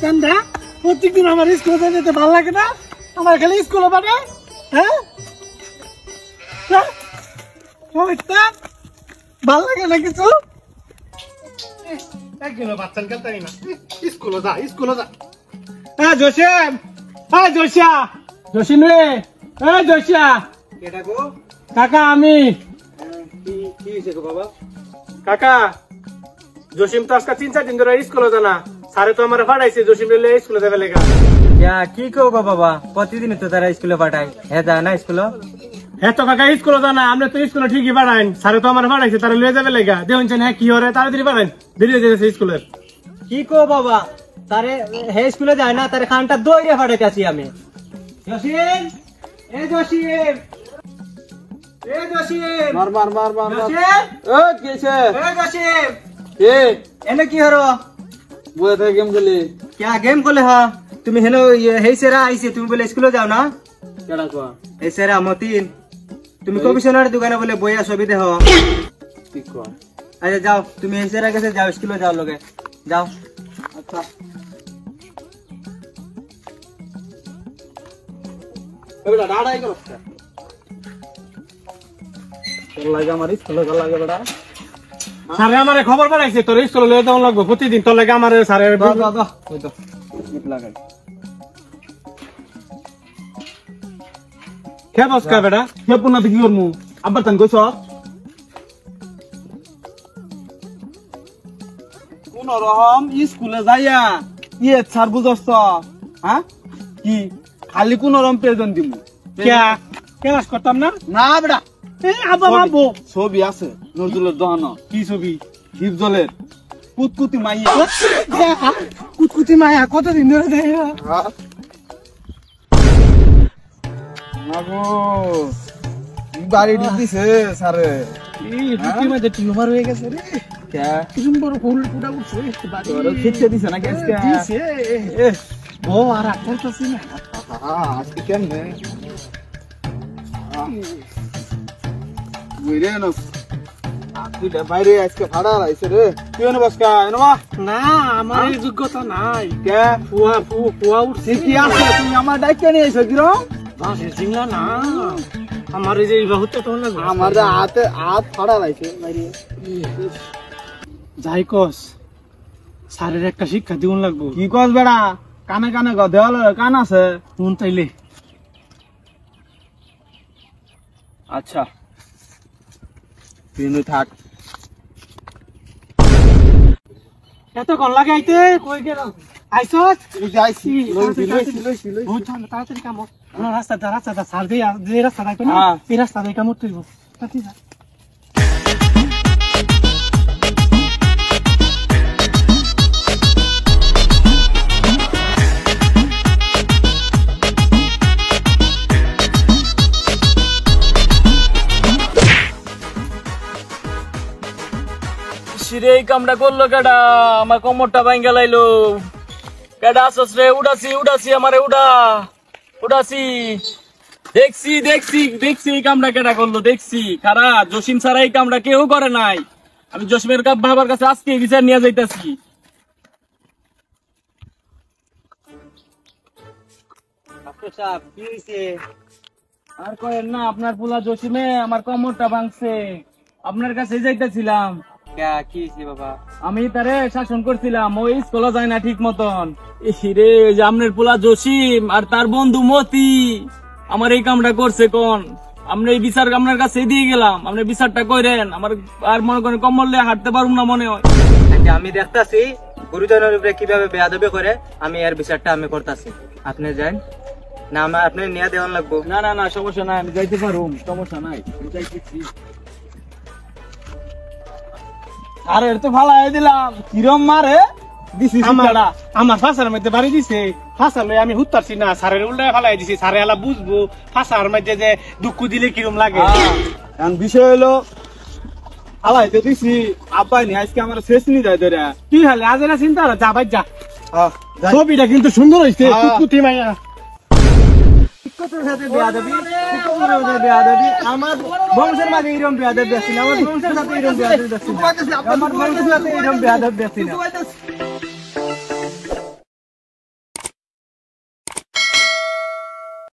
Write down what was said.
শয়তান দা প্রত্যেকদিন আমার স্কুলে যেতে ভালো লাগে না আমার খালি স্কুলে পাঠায় হ্যাঁ শয়তান ভালো লাগে না কিছু একদিন বাচ্চান খেলতে না স্কুলে যা হ্যাঁ জোসেম হ্যাঁ জোসিয়া জসিম রে হ্যাঁ জোসিয়া কেডা গো কাকা আমি কি হইছে গো বাবা কাকা জসিম তো আজকে 3-4 দিন ধরে স্কুলে জানা স্যারে তো আমারে পাঠাইছে জসিম রে স্কুলে যাবে লাগা কি কও বাবা প্রতিদিন তো তারা স্কুলে পাঠায় হে যা না স্কুলে হে তো কাকা স্কুলে জানা আমরা তো স্কুলে ঠিকই পাঠাইন স্যারে তো আমারে পাঠাইছে তারে লয়ে যাবে লাগা দেখুন হ্যাঁ কি হরে তাড়াতাড়ি পাঠাইন দেরি হয়ে যাচ্ছে স্কুলের কি কও বাবা তারে হে স্কুলে যায় না তারে খানটা দইরে পাঠাইতাছি আমি জসিম এ জসিম এ জসিম মার জসিম ও কিছে এ জসিম এ এনে কি হরো বয়ে থেকে গেম খেলি क्या गेम खोले हा তুমি হেনো হেই সেরা আইছে তুমি বলে স্কুলে যাও না কেডা কো এই সেরা মতিন তুমি কমিশনার দোকানে বলে বইয়া ছবি দেহ কি কো আচ্ছা যাও তুমি এই সেরা কাছে যাও স্কুলে যাও লগে যাও আচ্ছা বেটা ডাড়াই করছ তোর লাগে আমার স্কুলে গেল লাগে বেটা স্যারে আমারে খবর পাঠাইছে তোর স্কুলে লয়ে যাওয়া লাগবে প্রতিদিন তোর লাগে আমারে স্যারের দাও ওই তো মিট লাগাই কে বসকা বেটা কে পুনা কি করমু আবার তান কইছ কোন রকম স্কুলে যাইয়া স্যার বুঝছ হ্যাঁ কি খালি কোন রকম প্রেজেন্ট দিমু কে ক্লাস করতাম না না বেটা এই আবা বাবু ছবি আছে নজরুলের দহন কি ছবি দীপজলের কুতকুতি মাইয়া কুতকুতি মাইয়া কতদিন ধরে দেয় মাগো বাড়ি দিছে স্যারে এই বুটি মধ্যে টিউমার হয়ে গেছে রে কে কিরম বড় ফুল ফুটা উঠছে বাড়ি তোর খিচ্ছে দিছে না গ্যাস কে দিছে ও আর আটার তো সিনা আজকে কেমনে বুইরে না তুই বাইরে আজকে ভাড়া আইছে রে তুই এনে বসকা এনে মা না আমার এই যোগ্যতা নাই কে ফুয়া উঠছে কি আছে তুমি আমার ডাইকে নিয়ে আইছো কিরম বাসে জিংলা না আমার এই যে বহুত তো লাগবে আমার হাত ফাড়া আইছে বাইরে যাই কস স্যারের একটা শিক্ষা দিউন লাগবো কি কস বেড়া কানে কানে গ দেওয়াল কান আছে কোন তাইলে আচ্ছা তুই থাক এতক্ষণ লাগে আইতে কই গেল আইসস যাইছি বহুত তাড়াতাড়ি কাম রাস্তা সার দিয়ে যে রাস্তা দেখো না এই রাস্তা দিয়ে কাম তুইব তাতে যা সিরে এই কামটা করলো কেডা আমার কোমরটা ভাঙ্গা লাইলো কেডা আসস রে উড়াছি আমারে উড়াছি দেখছি এই কামটা কেডা করলো দেখছি খারা জসিম ছাড়া এই কামটা কেউ করে নাই আমি জসিমের বাবার কাছে আজকে বিচার নিয়ে যাইতাছি কি হইছে আর কয়েন না আপনার পোলা জসিমে আমার কোমরটা ভাঙছে আপনার কাছে যাইতেছিলাম কি হইছে বাবা আমি তারে শাসন করছিলাম ওই স্কুলে যায় না ঠিক মতন রে যে আপনার পোলা জসিম আর তার বন্ধু মতি আমার এই কামটা করছে কোন আমরা এই বিচার আপনার কাছে দিয়ে গেলাম আপনি বিচারটা করেন আমার আর মনে করেন কমলে হাঁটতে পারবো না মনে হয় আমি দেখতাছি গুরুজনের উপরে কিভাবে বেয়াদবি করে আমি এর বিচারটা আমি করতাছি আপনি যান না আপনি নিয়ে দেওয়ান লাগবো না সমস্যা নাই আমি যাইতে পারুম সমস্যা নাই আমি যাইতেছি আরে তো ফালাই দিলাম কিরম মারে দিছি আমার ফাঁসার মধ্যে বাড়ি দিছে ফাঁসা লই আমি হুত্তারছি না স্যারের উল্টায় ফালাই দিছি স্যারে এলা বুঝবো ফাঁসার মধ্যে যে দুঃখ দিলে কিরম লাগে এখন বিষয় হলো ফালাইতে দিছি আব্বাই নি আজকে আমার শেষ নি যায় ধরে তুই হলে আজ না চিন্তা যা ভাই যা ছবিটা কিন্তু সুন্দর হয়েছে কুতকুতি মাইয়া আমার বংশের মাঝে এরকম বেয়াদব বেশি না আমার বংশের সাথে এরকম বেয়াদব বেশি না আমার বংশের সাথে এরকম বেয়াদব বেশি না